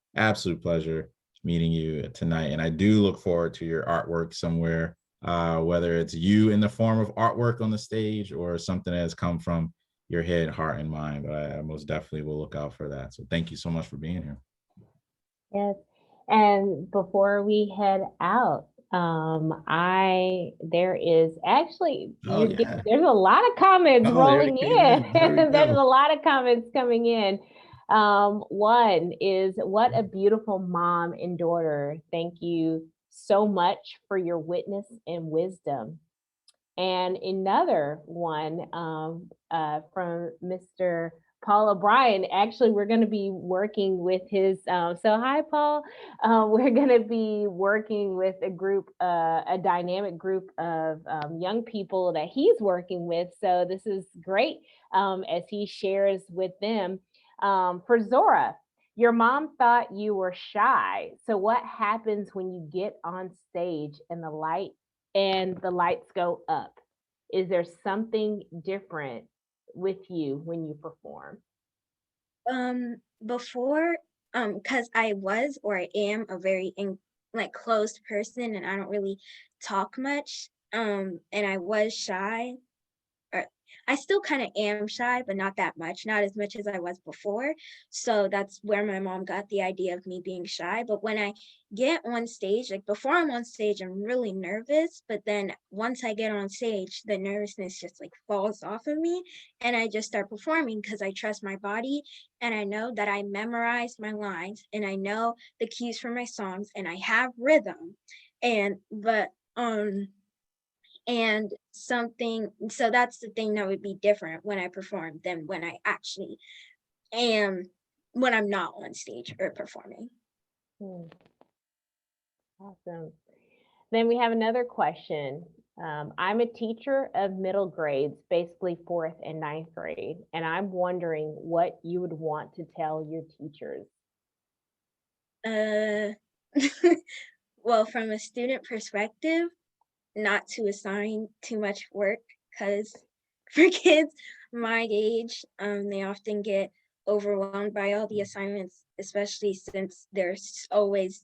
S2: meeting you tonight. And I do look forward to your artwork somewhere, whether it's you in the form of artwork on the stage or something that has come from your head, heart, and mind. But I most definitely will look out for that. So thank you so much for being here.
S1: Yes. And before we head out, there is actually, there's a lot of comments rolling in. There's a lot of comments coming in. One is, what a beautiful mom and daughter. Thank you so much for your witness and wisdom. And another one from Mr. Paul O'Brien. Actually, we're going to be working with his, so hi, Paul. We're going to be working with a group, a dynamic group of young people that he's working with. So this is great as he shares with them. For Zora, your mom thought you were shy. So what happens when you get on stage and the lights go up? Is there something different with you when you perform?
S3: Before, because I was or I am a very closed person, and I don't really talk much. And I was shy. I still kind of am shy, but not that much, not as much as I was before. So that's where my mom got the idea of me being shy. But when I get on stage, like before I'm on stage, I'm really nervous. But then once I get on stage, the nervousness just like falls off of me. And I just start performing because I trust my body. And I know that I memorized my lines and I know the keys for my songs and I have rhythm. And so that's the thing that would be different when I perform than when I actually am, when I'm not on stage or performing.
S1: Awesome. Then we have another question. I'm a teacher of middle grades, basically 4th and 9th grade, and I'm wondering what you would want to tell your teachers.
S3: Well, from a student perspective, not to assign too much work, because for kids my age, they often get overwhelmed by all the assignments, especially since there's always,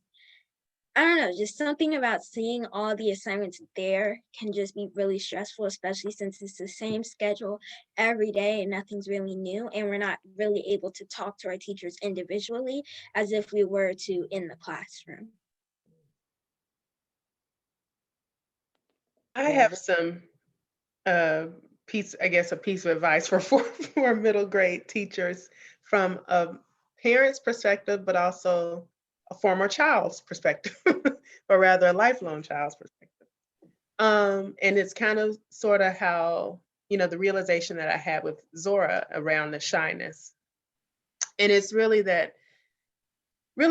S3: I don't know, just something about seeing all the assignments there can just be really stressful, especially since it's the same schedule every day and nothing's really new. And we're not really able to talk to our teachers individually as if we were to in the classroom.
S4: I have some a piece of advice for middle grade teachers from a parent's perspective, but also a former child's perspective, or rather a lifelong child's perspective. And it's kind of sort of how, the realization that I had with Zora around the shyness. And it's really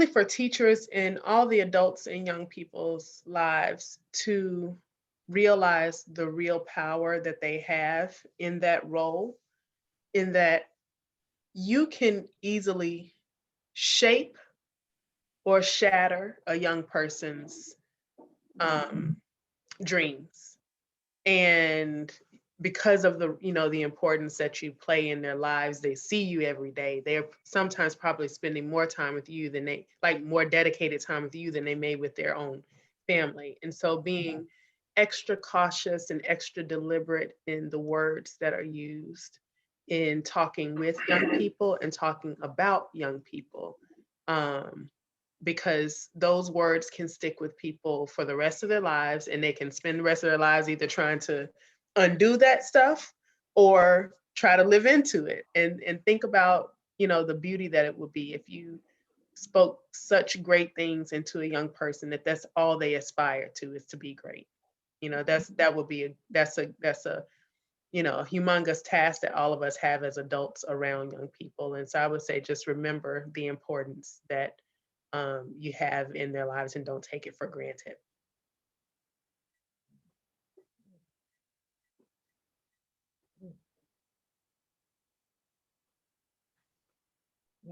S4: for teachers and all the adults in young people's lives to realize the real power that they have in that role, in that you can easily shape or shatter a young person's dreams. And because of the importance that you play in their lives, they see you every day. They're sometimes probably spending more time with you than more dedicated time with you than they may with their own family. And so being extra cautious and extra deliberate in the words that are used in talking with young people and talking about young people, because those words can stick with people for the rest of their lives, and they can spend the rest of their lives either trying to undo that stuff or try to live into it, and think about the beauty that it would be if you spoke such great things into a young person that's all they aspire to, is to be great. That's a humongous task that all of us have as adults around young people. And so I would say just remember the importance that you have in their lives and don't take it for granted.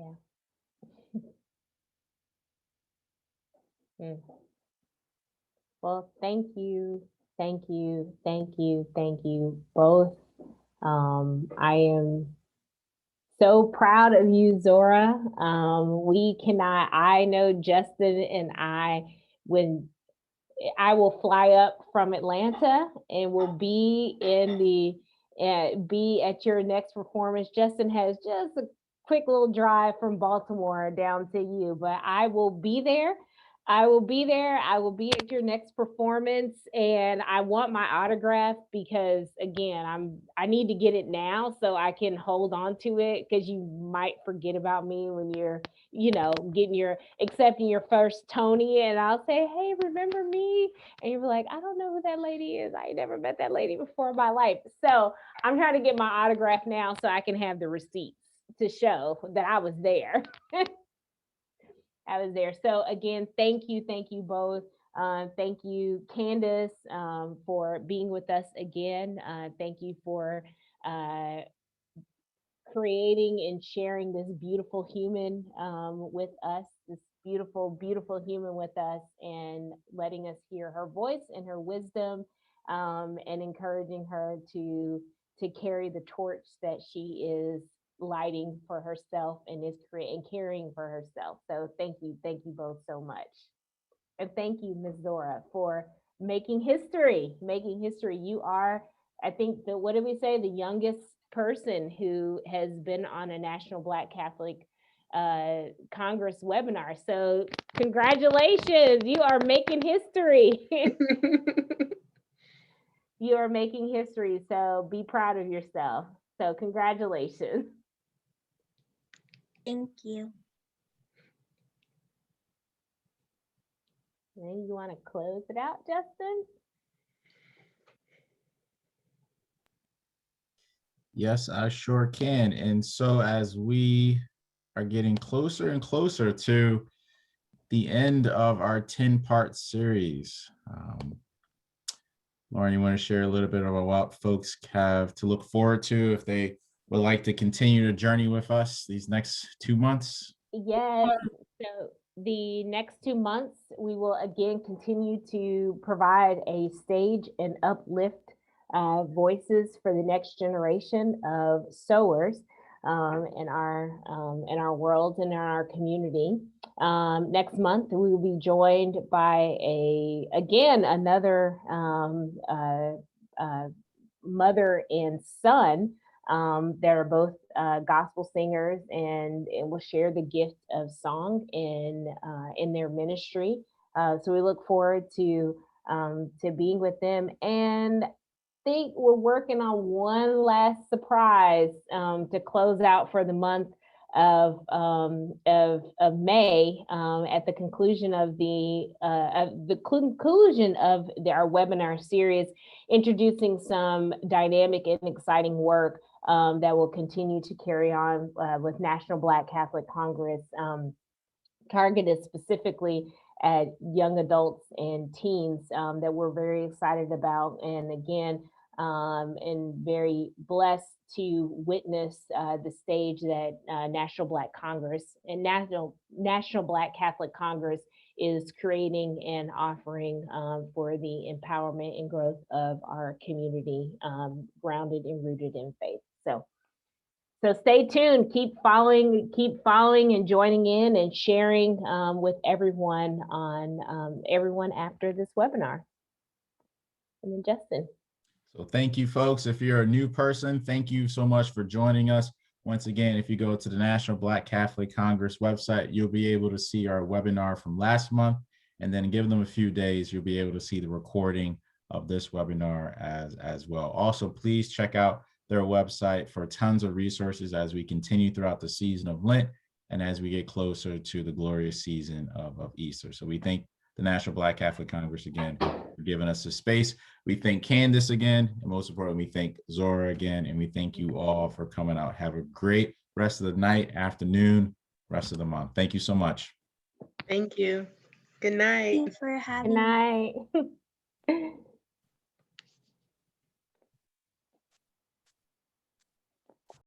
S1: Yeah. Mm. Well, thank you, thank you, thank you, thank you both. I am so proud of you, Zora. I know Justin and when I will fly up from Atlanta and will be be at your next performance. Justin has just a quick little drive from Baltimore down to you, but I will be there. I will be there. I will be at your next performance, and I want my autograph because again, I need to get it now so I can hold on to it because you might forget about me when you're, accepting your first Tony, and I'll say, "Hey, remember me?" And you're like, "I don't know who that lady is. I never met that lady before in my life." So I'm trying to get my autograph now so I can have the receipts to show that I was there. I was there. So again, thank you both. Thank you, Candace, for being with us again. Thank you for uh, creating and sharing this beautiful human with us, this beautiful, beautiful human with us, and letting us hear her voice and her wisdom, and encouraging her to carry the torch that she is lighting for herself and is creating carrying for herself. So thank you both so much. And thank you, Ms. Zora, for making history. Making history. You are, I think, what did we say? The youngest person who has been on a National Black Catholic Congress webinar. So congratulations, you are making history. You are making history. So be proud of yourself. So congratulations.
S3: Thank you.
S1: And you want to close it out, Justin?
S2: Yes, I sure can. And so as we are getting closer and closer to the end of our 10-part series, Lauren, you want to share a little bit about what folks have to look forward to if they would like to continue the journey with us these next 2 months?
S1: Yes. So the next 2 months, we will again continue to provide a stage and uplift voices for the next generation of sowers in our world and in our community. Next month, we will be joined by another mother and son that are both gospel singers and will share the gift of song in their ministry. So we look forward to being with them, and think we're working on one last surprise to close out for the month of May at the conclusion of our webinar series, introducing some dynamic and exciting work that will continue to carry on with National Black Catholic Congress, targeted specifically at young adults and teens, that we're very excited about. And again, and very blessed to witness the stage that National Black Congress and National Black Catholic Congress is creating and offering for the empowerment and growth of our community, grounded and rooted in faith. So stay tuned, keep following and joining in and sharing with everyone after this webinar. And then Justin.
S2: So thank you, folks. If you're a new person, thank you so much for joining us. Once again, if you go to the National Black Catholic Congress website, you'll be able to see our webinar from last month, and then give them a few days, you'll be able to see the recording of this webinar as well. Also, please check out their website for tons of resources as we continue throughout the season of Lent and as we get closer to the glorious season of Easter. So we thank the National Black Catholic Congress again for giving us the space. We thank Candace again, and most importantly, we thank Zora again, and we thank you all for coming out. Have a great rest of the night, afternoon, rest of the month. Thank you so much.
S4: Thank you. Good night.
S3: Thank you for having
S1: Good
S3: me.
S1: night.